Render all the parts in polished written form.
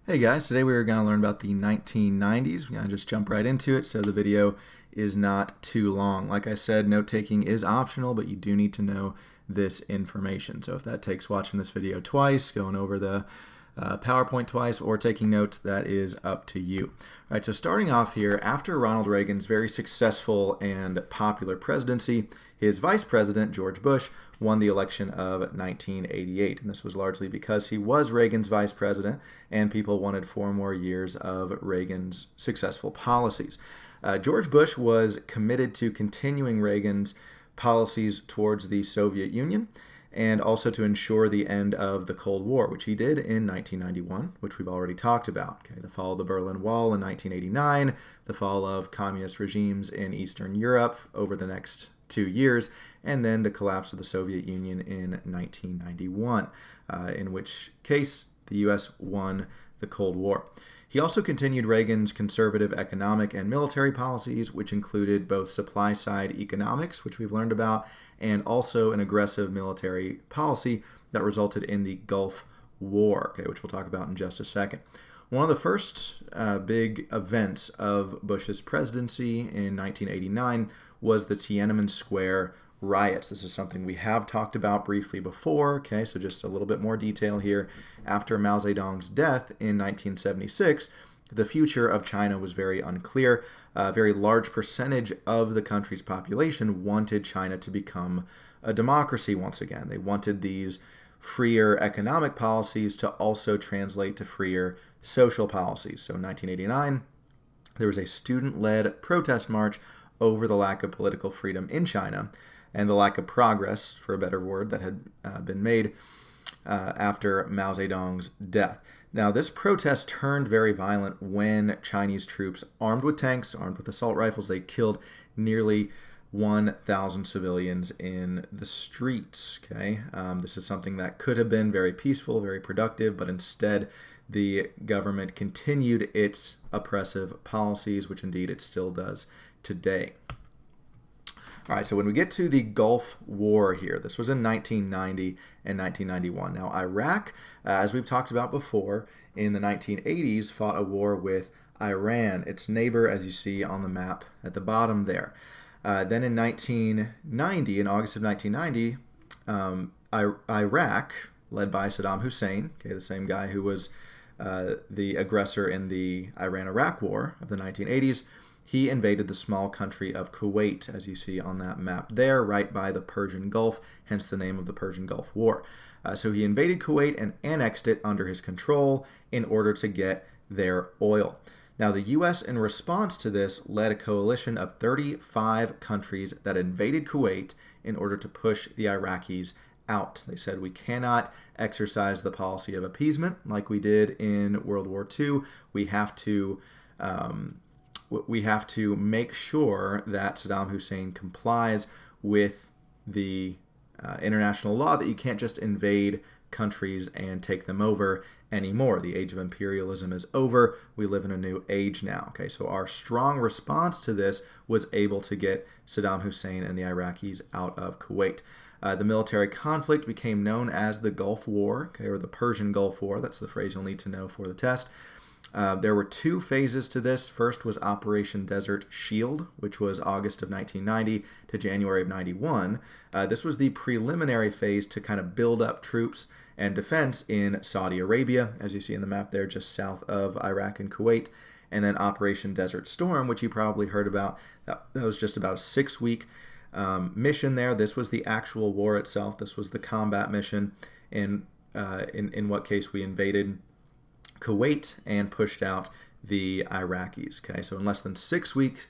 Hey guys, today we are going to learn about the 1990s. We're going to just jump right into it so the video is not too long. Like I said, note taking is optional, but you do need to know this information. So if that takes watching this video twice, going over the PowerPoint twice, or taking notes, that is up to you. All right, so starting off here, after Ronald Reagan's very successful and popular presidency, his vice president, George Bush, won the election of 1988. And this was largely because he was Reagan's vice president and people wanted 4 more years of Reagan's successful policies. George Bush was committed to continuing Reagan's policies towards the Soviet Union and also to ensure the end of the Cold War, which he did in 1991, which we've already talked about. Okay, the fall of the Berlin Wall in 1989, the fall of communist regimes in Eastern Europe over the next 2 years, and then the collapse of the Soviet Union in 1991, in which case the U.S. won the Cold War. He also continued Reagan's conservative economic and military policies, which included both supply-side economics, which we've learned about, and also an aggressive military policy that resulted in the Gulf War, okay, which we'll talk about in just a second. One of the first big events of Bush's presidency in 1989 was the Tiananmen Square riots. This is something we have talked about briefly before, okay, so just a little bit more detail here. After Mao Zedong's death in 1976, the future of China was very unclear. A very large percentage of the country's population wanted China to become a democracy once again. They wanted these freer economic policies to also translate to freer social policies. So in 1989, there was a student-led protest march over the lack of political freedom in China and the lack of progress, for a better word, that had been made after Mao Zedong's death. Now, this protest turned very violent when Chinese troops, armed with tanks, armed with assault rifles, they killed nearly 1,000 civilians in the streets. Okay, this is something that could have been very peaceful, very productive, but instead the government continued its oppressive policies, which indeed it still does today. All right, so when we get to the Gulf War here, this was in 1990 and 1991. Now, Iraq, as we've talked about before, in the 1980s fought a war with Iran, its neighbor, as you see on the map at the bottom there. Then in 1990, in August of 1990, Iraq, led by Saddam Hussein, okay, the same guy who was the aggressor in the Iran-Iraq War of the 1980s, he invaded the small country of Kuwait, as you see on that map there, right by the Persian Gulf, hence the name of the Persian Gulf War. So he invaded Kuwait and annexed it under his control in order to get their oil. Now, the U.S., in response to this, led a coalition of 35 countries that invaded Kuwait in order to push the Iraqis out. They said, we cannot exercise the policy of appeasement like we did in World War II. We have to make sure that Saddam Hussein complies with the international law, that you can't just invade countries and take them over anymore. The age of imperialism is over. We live in a new age now. Okay, so our strong response to this was able to get Saddam Hussein and the Iraqis out of Kuwait. The military conflict became known as the Gulf War, okay, or the Persian Gulf War. That's the phrase you'll need to know for the test. There were 2 phases to this. First was Operation Desert Shield, which was August of 1990 to January of 91. This was the preliminary phase to kind of build up troops and defense in Saudi Arabia, as you see in the map there, just south of Iraq and Kuwait. And then Operation Desert Storm, which you probably heard about. That was just about a 6-week mission there. This was the actual war itself. This was the combat mission. In what case we invaded Kuwait and pushed out the Iraqis. Okay, so in less than 6 weeks,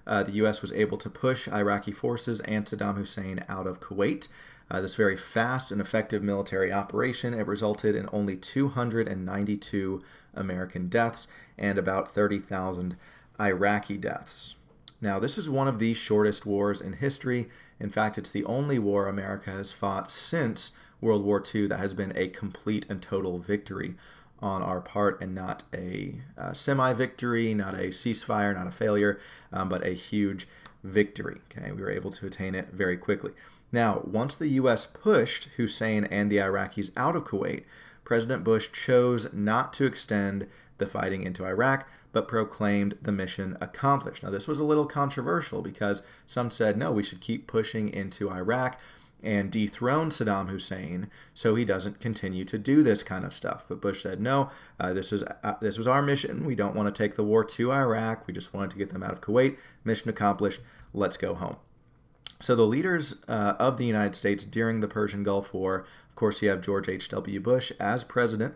the U.S. was able to push Iraqi forces and Saddam Hussein out of Kuwait. This very fast and effective military operation, it resulted in only 292 American deaths and about 30,000 Iraqi deaths. Now, this is one of the shortest wars in history. In fact, it's the only war America has fought since World War II that has been a complete and total victory on our part, and not a semi-victory, not a ceasefire, not a failure, but a huge victory. Okay, we were able to attain it very quickly. Now, once the U.S. pushed Hussein and the Iraqis out of Kuwait, President Bush chose not to extend the fighting into Iraq, but proclaimed the mission accomplished. Now, this was a little controversial because some said, no, we should keep pushing into Iraq and dethrone Saddam Hussein so he doesn't continue to do this kind of stuff. But Bush said, no, this was our mission. We don't want to take the war to Iraq. We just wanted to get them out of Kuwait. Mission accomplished. Let's go home. So the leaders of the United States during the Persian Gulf War, of course, you have George H.W. Bush as president,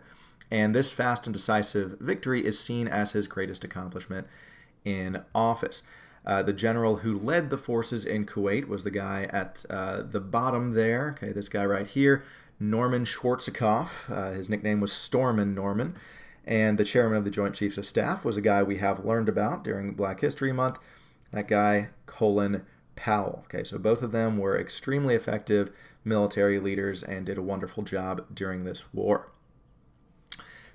and this fast and decisive victory is seen as his greatest accomplishment in office. The general who led the forces in Kuwait was the guy at the bottom there. Okay, this guy right here, Norman Schwarzkopf. His nickname was Stormin' Norman. And the chairman of the Joint Chiefs of Staff was a guy we have learned about during Black History Month, that guy, Colin Powell. Okay, so both of them were extremely effective military leaders and did a wonderful job during this war.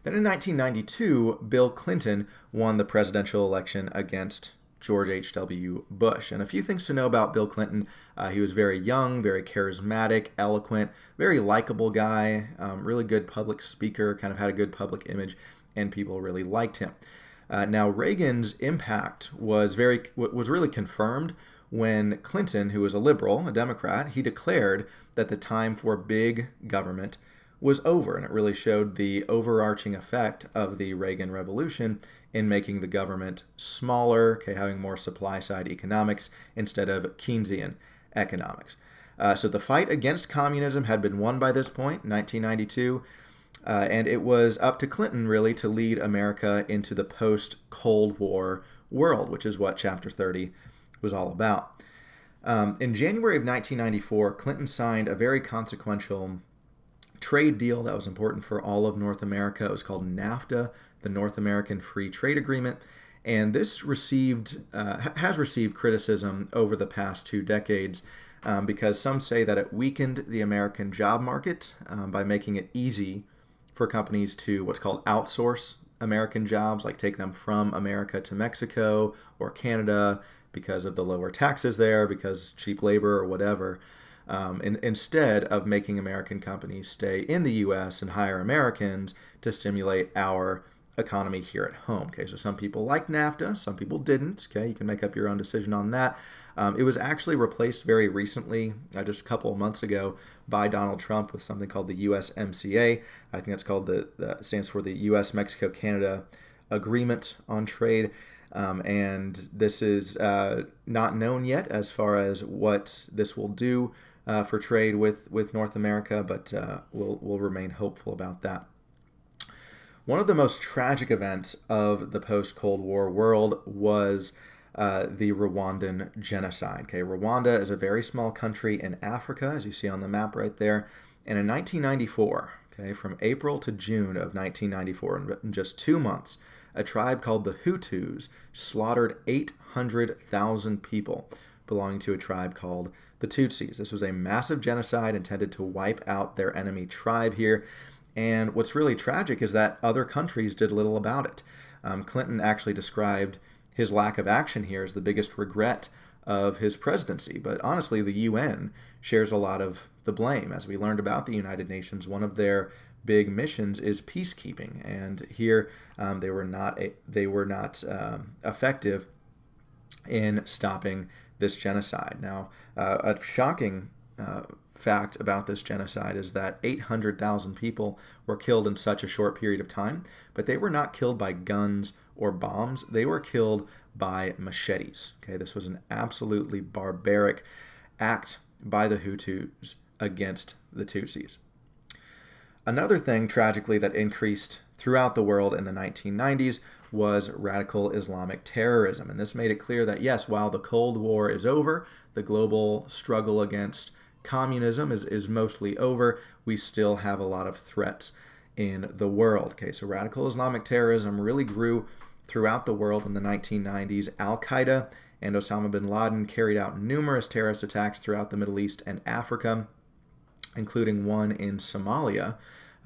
Then in 1992, Bill Clinton won the presidential election against George H.W. Bush. And a few things to know about Bill Clinton. He was very young, very charismatic, eloquent, very likable guy, really good public speaker, kind of had a good public image, and people really liked him. Now, Reagan's impact was really confirmed when Clinton, who was a liberal, a Democrat, he declared that the time for big government was over, and it really showed the overarching effect of the Reagan Revolution in making the government smaller, okay, having more supply-side economics instead of Keynesian economics. So the fight against communism had been won by this point, 1992, and it was up to Clinton, really, to lead America into the post-Cold War world, which is what Chapter 30 was all about. In January of 1994, Clinton signed a very consequential trade deal that was important for all of North America. It was called NAFTA, the North American Free Trade Agreement, and this has received criticism over the past 2 decades because some say that it weakened the American job market by making it easy for companies to what's called outsource American jobs, like take them from America to Mexico or Canada because of the lower taxes there, because cheap labor or whatever. Instead of making American companies stay in the U.S. and hire Americans to stimulate our economy here at home. Okay, so some people liked NAFTA, some people didn't. Okay, you can make up your own decision on that. It was actually replaced very recently, just a couple of months ago, by Donald Trump with something called the USMCA. I think that's called stands for the U.S. Mexico-Canada Agreement on Trade. And this is not known yet as far as what this will do for trade with North America, but we'll remain hopeful about that. One of the most tragic events of the post-Cold War world was the Rwandan Genocide. Okay, Rwanda is a very small country in Africa, as you see on the map right there. And in 1994, okay, from April to June of 1994, in just 2 months, a tribe called the Hutus slaughtered 800,000 people belonging to a tribe called the Tutsis. This was a massive genocide intended to wipe out their enemy tribe here. And what's really tragic is that other countries did little about it. Clinton actually described his lack of action here as the biggest regret of his presidency. But honestly, the UN shares a lot of the blame. As we learned about the United Nations, one of their big missions is peacekeeping, and here they were not effective in stopping this genocide. Now, a shocking fact about this genocide is that 800,000 people were killed in such a short period of time, but they were not killed by guns or bombs. They were killed by machetes. Okay, this was an absolutely barbaric act by the Hutus against the Tutsis. Another thing, tragically, that increased throughout the world in the 1990s was radical Islamic terrorism. And this made it clear that, yes, while the Cold War is over, the global struggle against communism is mostly over, we still have a lot of threats in the world. Okay, so radical Islamic terrorism really grew throughout the world in the 1990s. Al Qaeda and Osama bin Laden carried out numerous terrorist attacks throughout the Middle East and Africa, including one in Somalia,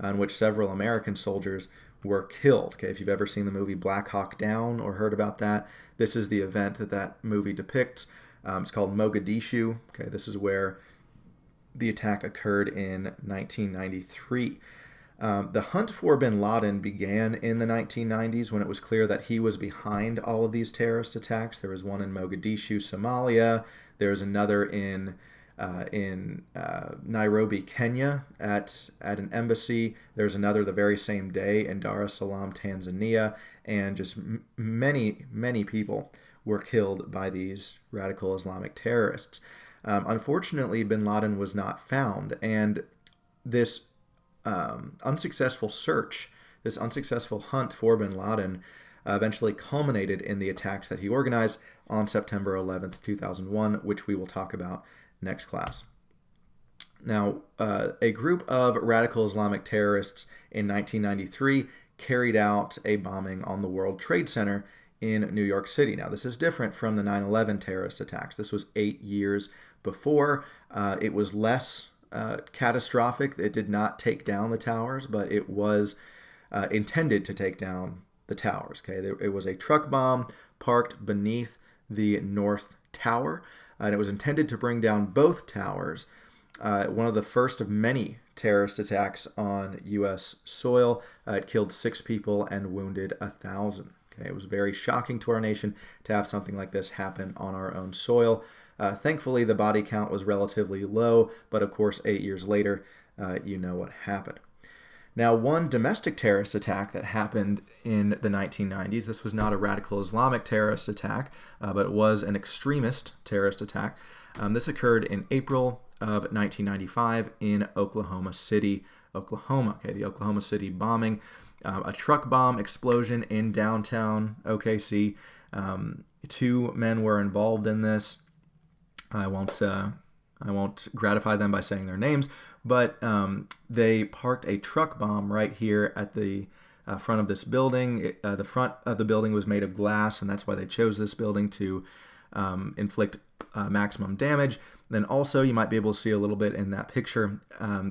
in which several American soldiers were killed. Okay, if you've ever seen the movie Black Hawk Down or heard about that, this is the event that movie depicts. It's called Mogadishu. Okay, this is where the attack occurred in 1993. The hunt for bin Laden began in the 1990s when it was clear that he was behind all of these terrorist attacks. There was one in Mogadishu, Somalia. There was another in Nairobi, Kenya, at an embassy. There was another the very same day in Dar es Salaam, Tanzania, and just many, many people were killed by these radical Islamic terrorists. Unfortunately, bin Laden was not found, and this unsuccessful search, this unsuccessful hunt for bin Laden, eventually culminated in the attacks that he organized on September 11th, 2001, which we will talk about next class. Now, a group of radical Islamic terrorists in 1993 carried out a bombing on the World Trade Center in New York City. Now, this is different from the 9/11 terrorist attacks. This was 8 years before. It was less catastrophic. It did not take down the towers, but it was intended to take down the towers. Okay, it was a truck bomb parked beneath the North Tower, and it was intended to bring down both towers. One of the first of many terrorist attacks on U.S. soil. It killed 6 people and wounded 1,000. Okay, it was very shocking to our nation to have something like this happen on our own soil. Thankfully, the body count was relatively low, but of course, 8 years later, you know what happened. Now, one domestic terrorist attack that happened in the 1990s, this was not a radical Islamic terrorist attack, but it was an extremist terrorist attack. This occurred in April of 1995 in Oklahoma City, Oklahoma. Okay, the Oklahoma City bombing, a truck bomb explosion in downtown OKC. 2 men were involved in this. I won't gratify them by saying their names, but they parked a truck bomb right here at the front of this building. The front of the building was made of glass, and that's why they chose this building to inflict maximum damage. Then also, you might be able to see a little bit in that picture,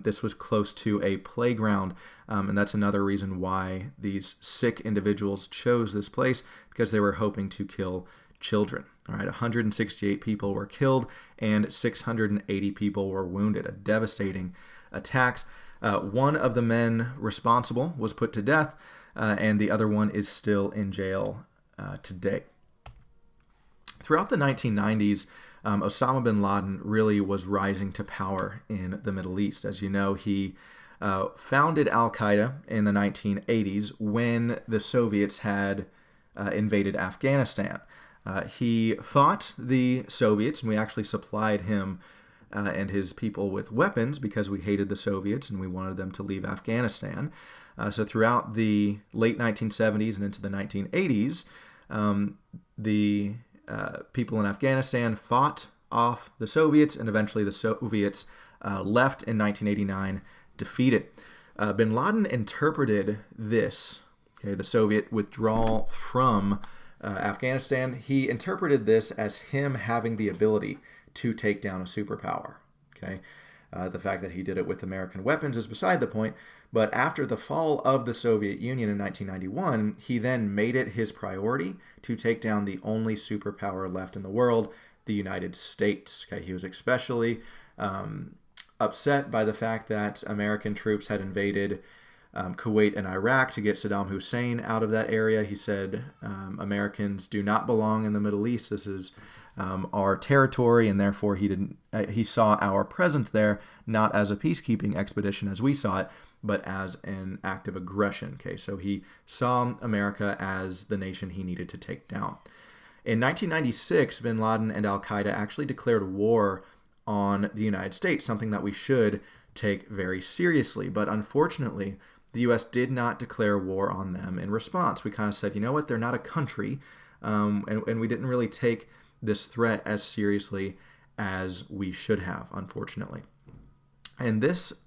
this was close to a playground, and that's another reason why these sick individuals chose this place, because they were hoping to kill children. All right, 168 people were killed and 680 people were wounded. A devastating attacks. One of the men responsible was put to death, and the other one is still in jail today. Throughout the 1990s, Osama bin Laden really was rising to power in the Middle East. As you know, he founded Al Qaeda in the 1980s when the Soviets had invaded Afghanistan. He fought the Soviets, and we actually supplied him and his people with weapons because we hated the Soviets and we wanted them to leave Afghanistan. So throughout the late 1970s and into the 1980s, the people in Afghanistan fought off the Soviets, and eventually the Soviets left in 1989, defeated. Bin Laden interpreted this, okay, the Soviet withdrawal from Afghanistan, he interpreted this as him having the ability to take down a superpower. Okay, the fact that he did it with American weapons is beside the point, but after the fall of the Soviet Union in 1991, he then made it his priority to take down the only superpower left in the world, the United States. Okay, he was especially upset by the fact that American troops had invaded Kuwait and Iraq to get Saddam Hussein out of that area. He said, Americans do not belong in the Middle East. This is our territory, and therefore he saw our presence there not as a peacekeeping expedition as we saw it, but as an act of aggression. Okay, so he saw America as the nation he needed to take down. In 1996, bin Laden and Al Qaeda actually declared war on the United States, something that we should take very seriously. But unfortunately, the U.S. did not declare war on them in response. We kind of said, you know what, they're not a country, and we didn't really take this threat as seriously as we should have, unfortunately. And this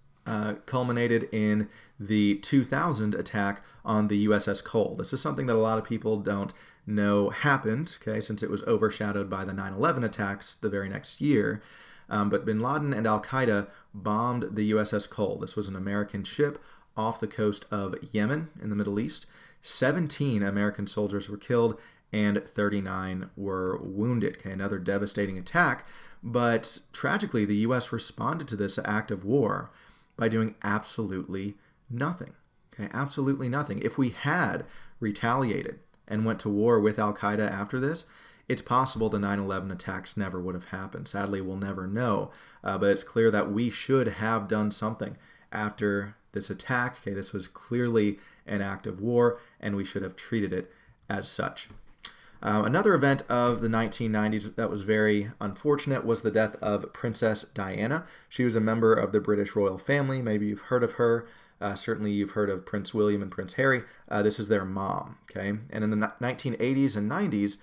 culminated in the 2000 attack on the USS Cole. This is something that a lot of people don't know happened, okay, since it was overshadowed by the 9/11 attacks the very next year. But bin Laden and Al Qaeda bombed the USS Cole. This was an American ship off the coast of Yemen in the Middle East. 17 American soldiers were killed and 39 were wounded. Okay, another devastating attack. But tragically, the U.S. responded to this act of war by doing absolutely Nothing. Okay, absolutely nothing. If we had retaliated and went to war with Al Qaeda after this, it's possible the 9/11 attacks never would have happened. Sadly, we'll never know. But it's clear that we should have done something after this attack. Okay, this was clearly an act of war, and we should have treated it as such. Another event of the 1990s that was very unfortunate was the death of Princess Diana. She was a member of the British royal family. Maybe you've heard of her. Certainly you've heard of Prince William and Prince Harry. This is their mom. Okay, and in the 1980s and 90s,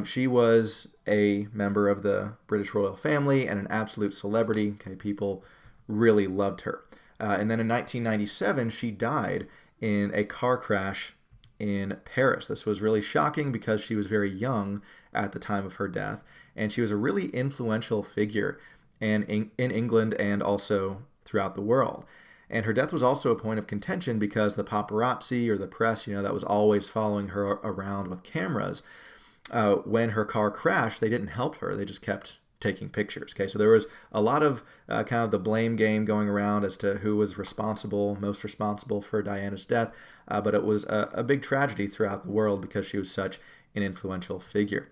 she was a member of the British royal family and an absolute celebrity. Okay, people really loved her. And then in 1997, she died in a car crash in Paris. This was really shocking because she was very young at the time of her death, and she was a really influential figure in England and also throughout the world. And her death was also a point of contention because the paparazzi or the press, that was always following her around with cameras. When her car crashed, they didn't help her. They just kept taking pictures. Okay, so there was a lot of kind of the blame game going around as to who was most responsible for Diana's death. But it was a big tragedy throughout the world because she was such an influential figure.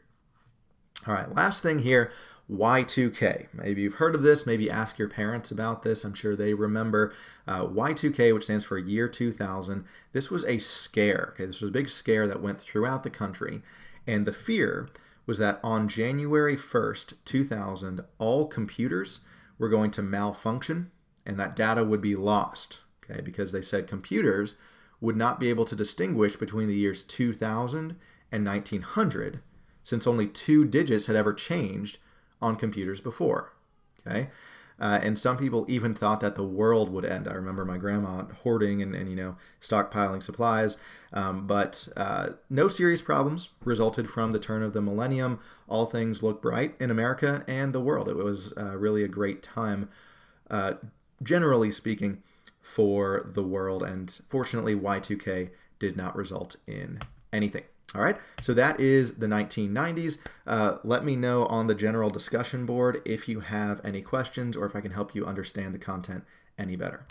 All right, last thing here, Y2K. Maybe you've heard of this. Maybe ask your parents about this. I'm sure they remember. Y2K, which stands for year 2000. This was a scare. Okay, this was a big scare that went throughout the country. And the fear was that on January 1st, 2000, all computers were going to malfunction and that data would be lost. Okay, because they said computers would not be able to distinguish between the years 2000 and 1900 since only 2 digits had ever changed on computers before. Okay, and some people even thought that the world would end. I remember my grandma hoarding and stockpiling supplies, but no serious problems resulted from the turn of the millennium. All things look bright in America and the world. It was really a great time, generally speaking, for the world, and fortunately Y2K did not result in anything. All right, so that is the 1990s. Let me know on the general discussion board if you have any questions or if I can help you understand the content any better.